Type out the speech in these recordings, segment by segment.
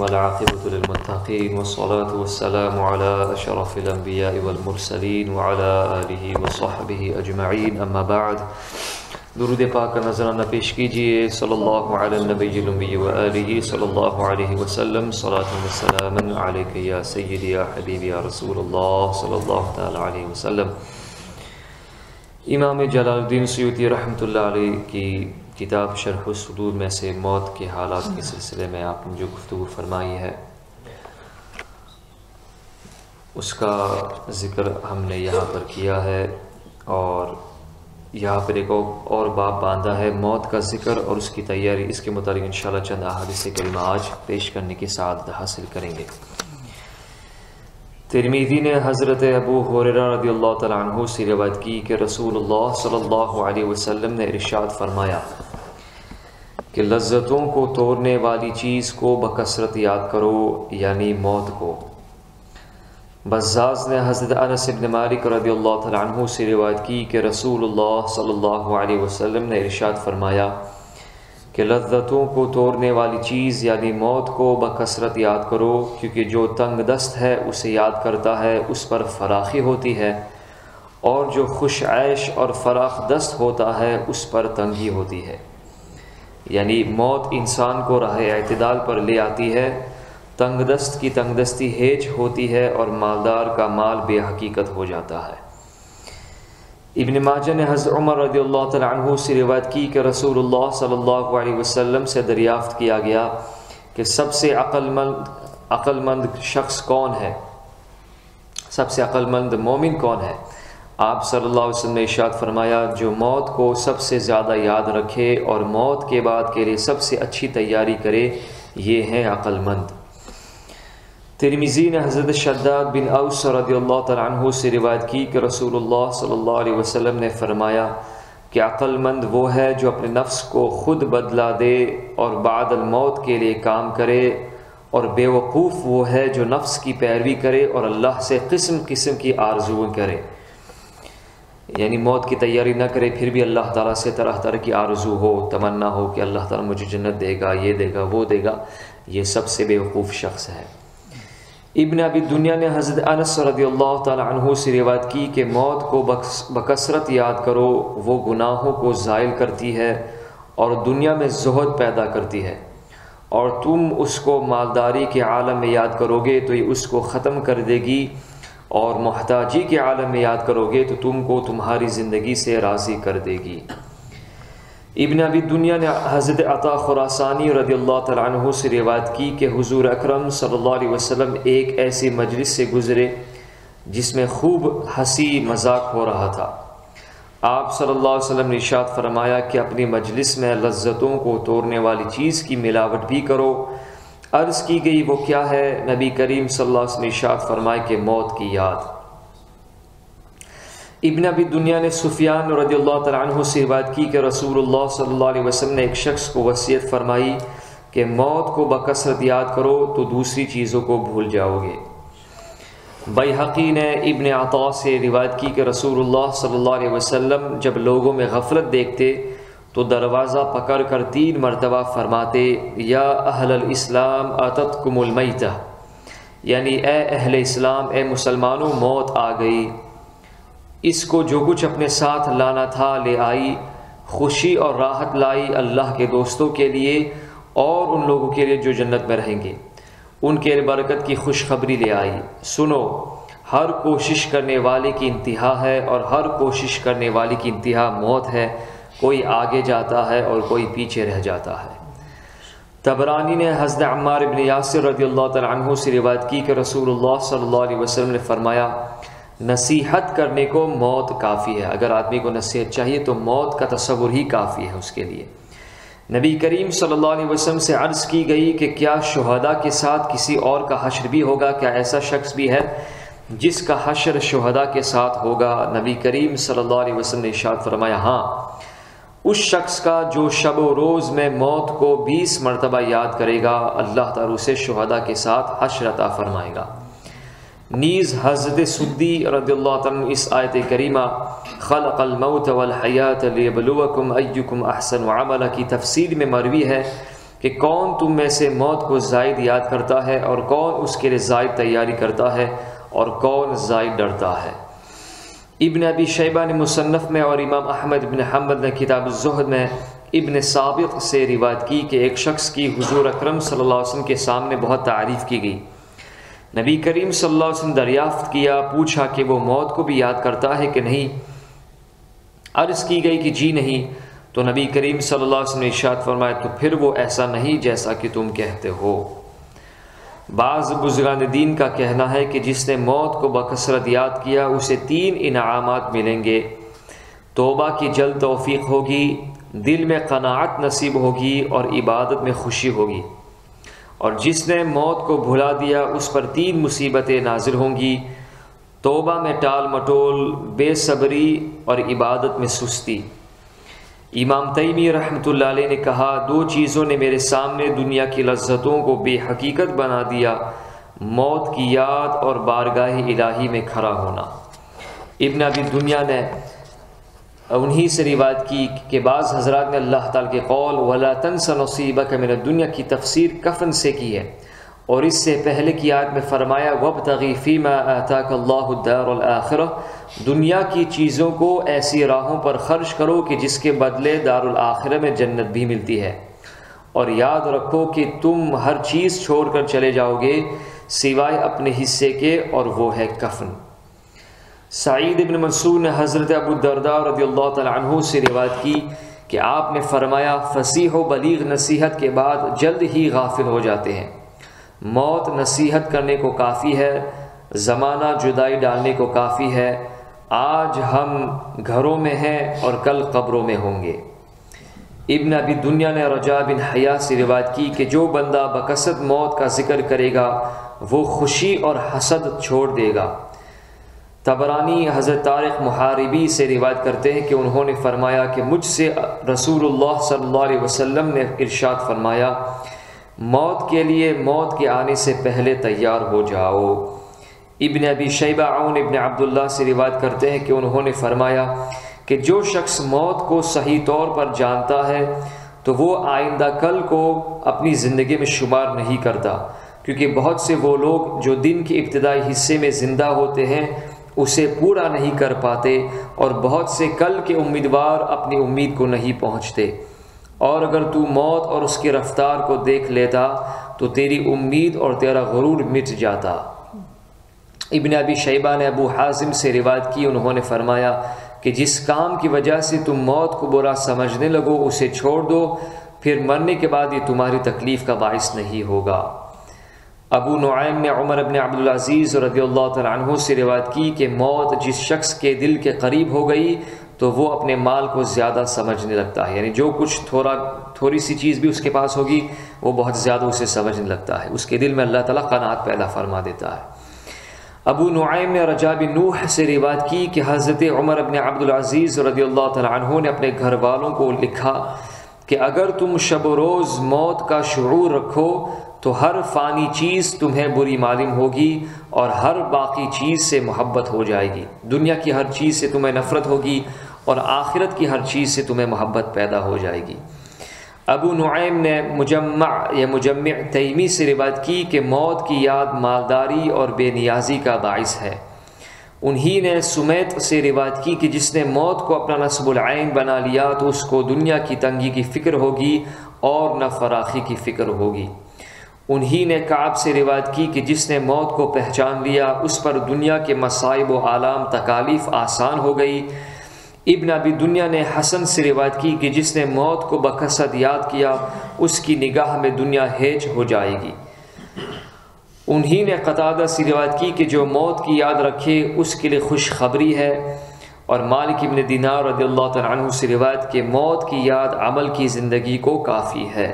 والعاقبة للمتقين والصلاة والسلام على أشرف الأنبياء والمرسلين وعلى آله وصحبه أجمعين أما بعد درود پاک کا نذرانہ پیش کیجئے صلی اللہ علی النبی الأمی وآلہ صلی اللہ علیہ وسلم صلاۃ و سلاما علیک یا سیدی یا حبیبی یا رسول اللہ صلی اللہ تعالی علیہ وسلم۔ امام جلال الدین سیوطی رحمۃ اللہ علیہ کی کتاب شرح الصدور میں سے موت کے حالات کے سلسلے میں آپ نے جو گفتگو فرمائی ہے اس کا ذکر ہم نے یہاں پر کیا ہے، اور یہاں پر ایک اور باب باندھا ہے موت کا ذکر اور اس کی تیاری۔ اس کے متعلق انشاءاللہ چند احادیث کریمہ آج پیش کرنے کی سعادت حاصل کریں گے۔ ترمذی نے حضرت ابو ہریرہ رضی اللہ تعالیٰ عنہ سے روایت کی کہ رسول اللہ صلی اللہ علیہ وسلم نے ارشاد فرمایا کہ لذتوں کو توڑنے والی چیز کو بکثرت یاد کرو، یعنی موت کو۔ بزاز نے حضرت انس بن مالک رضی اللہ تعالیٰ عنہ سے روایت کی کہ رسول اللہ صلی اللہ علیہ وسلم نے ارشاد فرمایا کہ لذتوں کو توڑنے والی چیز یعنی موت کو بکثرت یاد کرو، کیونکہ جو تنگ دست ہے اسے یاد کرتا ہے اس پر فراخی ہوتی ہے، اور جو خوش عیش اور فراخ دست ہوتا ہے اس پر تنگی ہوتی ہے۔ یعنی موت انسان کو راہ اعتدال پر لے آتی ہے، تنگ دست کی تنگ دستی ہیج ہوتی ہے اور مالدار کا مال بے حقیقت ہو جاتا ہے۔ ابن ماجہ نے حضرت عمر رضی اللہ تعالیٰ عنہ سے روایت کی کہ رسول اللہ صلی اللہ علیہ وسلم سے دریافت کیا گیا کہ سب سے عقل مند شخص کون ہے، سب سے عقل مند مومن کون ہے؟ آپ صلی اللہ علیہ وسلم نے ارشاد فرمایا جو موت کو سب سے زیادہ یاد رکھے اور موت کے بعد کے لیے سب سے اچھی تیاری کرے، یہ ہیں عقل مند۔ ترمذی نے حضرت شداد بن اوس رضی اللہ تعالیٰ عنہ سے روایت کی کہ رسول اللہ صلی اللہ علیہ وسلم نے فرمایا کہ عقل مند وہ ہے جو اپنے نفس کو خود بدلا دے اور بعد الموت کے لیے کام کرے، اور بے وقوف وہ ہے جو نفس کی پیروی کرے اور اللہ سے قسم قسم کی آرزویں کرے۔ یعنی موت کی تیاری نہ کرے پھر بھی اللہ تعالیٰ سے طرح طرح کی آرزو ہو، تمنا ہو کہ اللہ تعالیٰ مجھے جنت دے گا، یہ دے گا، وہ دے گا، یہ سب سے بے وقوف شخص ہے۔ ابن ابی دنیا نے حضرت انس رضی اللہ تعالیٰ عنہ سے روایت کی کہ موت کو بکثرت یاد کرو، وہ گناہوں کو زائل کرتی ہے اور دنیا میں زہد پیدا کرتی ہے، اور تم اس کو مالداری کے عالم میں یاد کرو گے تو یہ اس کو ختم کر دے گی، اور محتاجی کے عالم میں یاد کرو گے تو تم کو تمہاری زندگی سے راضی کر دے گی۔ ابن ابی دنیا نے حضرت عطا خراسانی رضی اللہ تعالیٰ عنہ سے روایت کی کہ حضور اکرم صلی اللہ علیہ وسلم ایک ایسی مجلس سے گزرے جس میں خوب ہنسی مذاق ہو رہا تھا۔ آپ صلی اللہ علیہ وسلم نے ارشاد فرمایا کہ اپنی مجلس میں لذتوں کو توڑنے والی چیز کی ملاوٹ بھی کرو۔ عرض کی گئی وہ کیا ہے؟ نبی کریم صلی اللہ علیہ وسلم نے ارشاد فرمایا کہ موت کی یاد۔ ابن ابی دنیا نے سفیان رضی اللہ تعالیٰ عنہ سے روایت کی کہ رسول اللہ صلی اللہ علیہ وسلم نے ایک شخص کو وصیت فرمائی کہ موت کو بکثرت یاد کرو تو دوسری چیزوں کو بھول جاؤ گے۔ بیہقی نے ابن عطا سے روایت کی کہ رسول اللہ صلی اللہ علیہ وسلم جب لوگوں میں غفلت دیکھتے تو دروازہ پکڑ کر 3 مرتبہ فرماتے یا اہل الاسلام اتتکم المیتہ، یعنی اے اہل اسلام، اے مسلمانوں، موت آ گئی، اس کو جو کچھ اپنے ساتھ لانا تھا لے آئی، خوشی اور راحت لائی اللہ کے دوستوں کے لیے اور ان لوگوں کے لیے جو جنت میں رہیں گے، ان کے برکت کی خوشخبری لے آئی۔ سنو، ہر کوشش کرنے والے کی انتہا ہے اور ہر کوشش کرنے والے کی انتہا موت ہے، کوئی آگے جاتا ہے اور کوئی پیچھے رہ جاتا ہے۔ طبرانی نے حضرت عمار بن یاسر رضی اللہ تعالیٰ عنہ سے روایت کی کہ رسول اللہ صلی اللہ علیہ وسلم نے فرمایا نصیحت کرنے کو موت کافی ہے۔ اگر آدمی کو نصیحت چاہیے تو موت کا تصور ہی کافی ہے اس کے لیے۔ نبی کریم صلی اللہ علیہ وسلم سے عرض کی گئی کہ کیا شہداء کے ساتھ کسی اور کا حشر بھی ہوگا؟ کیا ایسا شخص بھی ہے جس کا حشر شہداء کے ساتھ ہوگا؟ نبی کریم صلی اللہ علیہ وسلم نے ارشاد فرمایا ہاں، اس شخص کا جو شب و روز میں موت کو 20 مرتبہ یاد کرے گا، اللہ تعالیٰ اسے شہداء کے ساتھ حشر عطا فرمائے گا۔ نیز حضرت سدی رضی اللہ عنہ اس آیت کریمہ خلق الموت والحیات لیبلوکم ایکم احسن عملا کی تفسیر میں مروی ہے کہ کون تم میں سے موت کو زائد یاد کرتا ہے اور کون اس کے لیے زائد تیاری کرتا ہے اور کون زائد ڈرتا ہے۔ ابن ابی شیبہ نے مصنف میں اور امام احمد بن حنبل نے کتاب الزہد میں ابن سابق سے روایت کی کہ ایک شخص کی حضور اکرم صلی اللہ علیہ وسلم کے سامنے بہت تعریف کی گئی۔ نبی کریم صلی اللہ علیہ وسلم دریافت کیا، پوچھا کہ وہ موت کو بھی یاد کرتا ہے کہ نہیں؟ عرض کی گئی کہ جی نہیں۔ تو نبی کریم صلی اللہ علیہ وسلم نے ارشاد فرمایا تو پھر وہ ایسا نہیں جیسا کہ تم کہتے ہو۔ بعض بزرگان دین کا کہنا ہے کہ جس نے موت کو بکثرت یاد کیا اسے 3 انعامات ملیں گے۔ توبہ کی جلد توفیق ہوگی، دل میں قناعت نصیب ہوگی اور عبادت میں خوشی ہوگی۔ اور جس نے موت کو بھلا دیا اس پر 3 مصیبتیں نازل ہوں گی، توبہ میں ٹال مٹول، بے صبری اور عبادت میں سستی۔ امام تیمی رحمۃ اللہ علیہ نے کہا 2 چیزوں نے میرے سامنے دنیا کی لذتوں کو بے حقیقت بنا دیا، موت کی یاد اور بارگاہ الہی میں کھڑا ہونا۔ ابن ابی دنیا نے انہی سے روایت کی کہ بعض حضرات نے اللہ تعالیٰ کے قول وَلَا تَنْسَ نَصِيبَكَ مِنَ الدُّنْيَا کی تفسیر کفن سے کی ہے، اور اس سے پہلے کی آیت میں فرمایا وَابْتَغِ فِيمَا آتَاكَ اللَّهُ الدَّارَ الْآخِرَةَ، دنیا کی چیزوں کو ایسی راہوں پر خرچ کرو کہ جس کے بدلے دار الآخرہ میں جنت بھی ملتی ہے، اور یاد رکھو کہ تم ہر چیز چھوڑ کر چلے جاؤ گے سوائے اپنے حصے کے، اور وہ ہے کفن۔ سعید بن منصور نے حضرت ابو الدرداء رضی اللہ تعالی عنہ سے روایت کی کہ آپ نے فرمایا فصیح و بلیغ نصیحت کے بعد جلد ہی غافل ہو جاتے ہیں۔ موت نصیحت کرنے کو کافی ہے، زمانہ جدائی ڈالنے کو کافی ہے۔ آج ہم گھروں میں ہیں اور کل قبروں میں ہوں گے۔ ابن ابی دنیا نے رجاء بن حیاء سے روایت کی کہ جو بندہ بکثرت موت کا ذکر کرے گا وہ خوشی اور حسد چھوڑ دے گا۔ طبرانی حضرت طارق محاربی سے روایت کرتے ہیں کہ انہوں نے فرمایا کہ مجھ سے رسول اللہ صلی اللہ علیہ وسلم نے ارشاد فرمایا موت کے لیے موت کے آنے سے پہلے تیار ہو جاؤ۔ ابن ابی شیبہ عون ابن عبداللہ سے روایت کرتے ہیں کہ انہوں نے فرمایا کہ جو شخص موت کو صحیح طور پر جانتا ہے تو وہ آئندہ کل کو اپنی زندگی میں شمار نہیں کرتا، کیونکہ بہت سے وہ لوگ جو دن کے ابتدائی حصے میں زندہ ہوتے ہیں اسے پورا نہیں کر پاتے، اور بہت سے کل کے امیدوار اپنی امید کو نہیں پہنچتے، اور اگر تو موت اور اس کی رفتار کو دیکھ لیتا تو تیری امید اور تیرا غرور مٹ جاتا۔ ابن ابی شیبہ نے ابو حازم سے روایت کی، انہوں نے فرمایا کہ جس کام کی وجہ سے تم موت کو برا سمجھنے لگو اسے چھوڑ دو، پھر مرنے کے بعد یہ تمہاری تکلیف کا باعث نہیں ہوگا۔ ابو نعیم نے عمر بن عبدالعزیز رضی اللہ تعالیٰ عنہ سے روایت کی کہ موت جس شخص کے دل کے قریب ہو گئی تو وہ اپنے مال کو زیادہ سمجھنے لگتا ہے، یعنی جو کچھ تھوڑی سی چیز بھی اس کے پاس ہوگی وہ بہت زیادہ اسے سمجھنے لگتا ہے، اس کے دل میں اللہ تعالیٰ قناعت پیدا فرما دیتا ہے۔ ابو نعیم نے رجاء بن نوح سے روایت کی کہ حضرت عمر بن عبدالعزیز رضی اللہ تعالیٰ عنہ نے اپنے گھر والوں کو لکھا کہ اگر تم شب و روز موت کا شعور رکھو تو ہر فانی چیز تمہیں بری معلوم ہوگی اور ہر باقی چیز سے محبت ہو جائے گی، دنیا کی ہر چیز سے تمہیں نفرت ہوگی اور آخرت کی ہر چیز سے تمہیں محبت پیدا ہو جائے گی۔ ابو نعیم نے مجمع تیمی سے روایت کی کہ موت کی یاد مالداری اور بے نیازی کا باعث ہے۔ انہی نے سمیت سے روایت کی کہ جس نے موت کو اپنا نصب العین بنا لیا تو اس کو دنیا کی تنگی کی فکر ہوگی اور نہ فراخی کی فکر ہوگی۔ انہی نے کعب سے روایت کی کہ جس نے موت کو پہچان لیا اس پر دنیا کے مصائب و آلام تکالیف آسان ہو گئی۔ ابن ابی دنیا نے حسن سے روایت کی کہ جس نے موت کو بکثرت یاد کیا اس کی نگاہ میں دنیا ہیج ہو جائے گی۔ انہی نے قتادہ سے روایت کی کہ جو موت کی یاد رکھے اس کے لیے خوشخبری ہے، اور مالک ابن دینار رضی اللہ تعالیٰ عنہ سے روایت کہ موت کی یاد عمل کی زندگی کو کافی ہے۔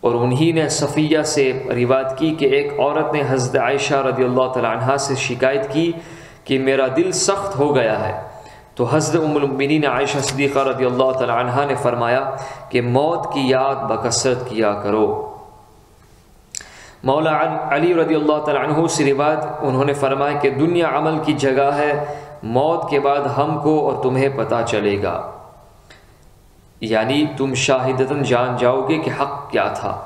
اور انہی نے صفیہ سے روایت کی کہ ایک عورت نے حضرت عائشہ رضی اللہ تعالیٰ عنہ سے شکایت کی کہ میرا دل سخت ہو گیا ہے، تو حضرت ام المؤمنین عائشہ صدیقہ رضی اللہ تعالیٰ عنہ نے فرمایا کہ موت کی یاد بکثرت کیا کرو۔ مولا علی رضی اللہ تعالیٰ عنہ سے روایت انہوں نے فرمایا کہ دنیا عمل کی جگہ ہے، موت کے بعد ہم کو اور تمہیں پتہ چلے گا۔ یعنی تم شاہدتاً جان جاؤ گے کہ حق کیا تھا۔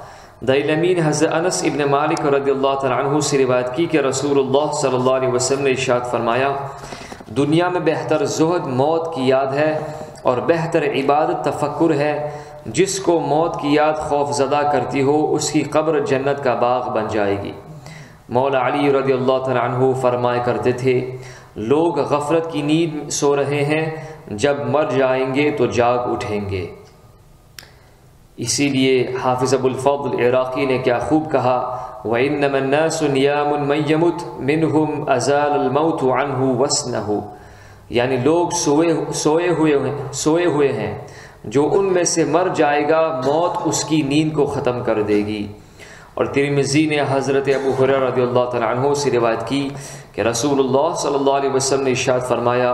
دارالمین حضرت انس ابن مالک رضی اللہ تعالیٰ عنہ سے روایت کی کہ رسول اللہ صلی اللہ علیہ وسلم نے ارشاد فرمایا، دنیا میں بہتر زہد موت کی یاد ہے اور بہتر عبادت تفکر ہے۔ جس کو موت کی یاد خوف زدہ کرتی ہو اس کی قبر جنت کا باغ بن جائے گی۔ مولا علی رضی اللہ تعالیٰ عنہ فرمایا کرتے تھے، لوگ غفلت کی نیند سو رہے ہیں، جب مر جائیں گے تو جاگ اٹھیں گے۔ اسی لیے حافظ ابو الفضل عراقی نے کیا خوب کہا، وَإِنَّمَا النَّاسُ نِيَامٌ مَن يَمُتْ مِنْهُمْ أَزَالَ الْمَوْتُ عَنْهُ وَسْنَهُ، یعنی لوگ سوئے ہوئے ہیں، جو ان میں سے مر جائے گا موت اس کی نیند کو ختم کر دے گی۔ اور ترمذی نے حضرت ابو ہریرہ رضی اللہ تعالیٰ عنہ سے روایت کی کہ رسول اللہ صلی اللہ علیہ وسلم نے ارشاد فرمایا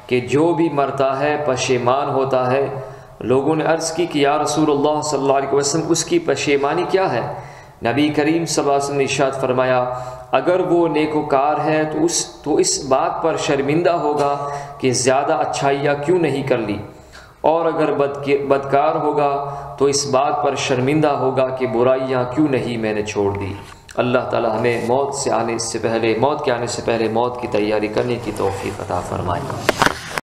کہ جو بھی مرتا ہے پشیمان ہوتا ہے۔ لوگوں نے عرض کی کہ یا رسول اللہ صلی اللہ علیہ وسلم اس کی پشیمانی کیا ہے؟ نبی کریم صلی اللہ علیہ وسلم نے ارشاد فرمایا، اگر وہ نیکوکار ہے تو اس بات پر شرمندہ ہوگا کہ زیادہ اچھائیاں کیوں نہیں کر لی، اور اگر بدکار ہوگا تو اس بات پر شرمندہ ہوگا کہ برائیاں کیوں نہیں میں نے چھوڑ دی۔ اللہ تعالی ہمیں موت کے آنے سے پہلے موت کی تیاری کرنے کی توفیق عطا فرمائے۔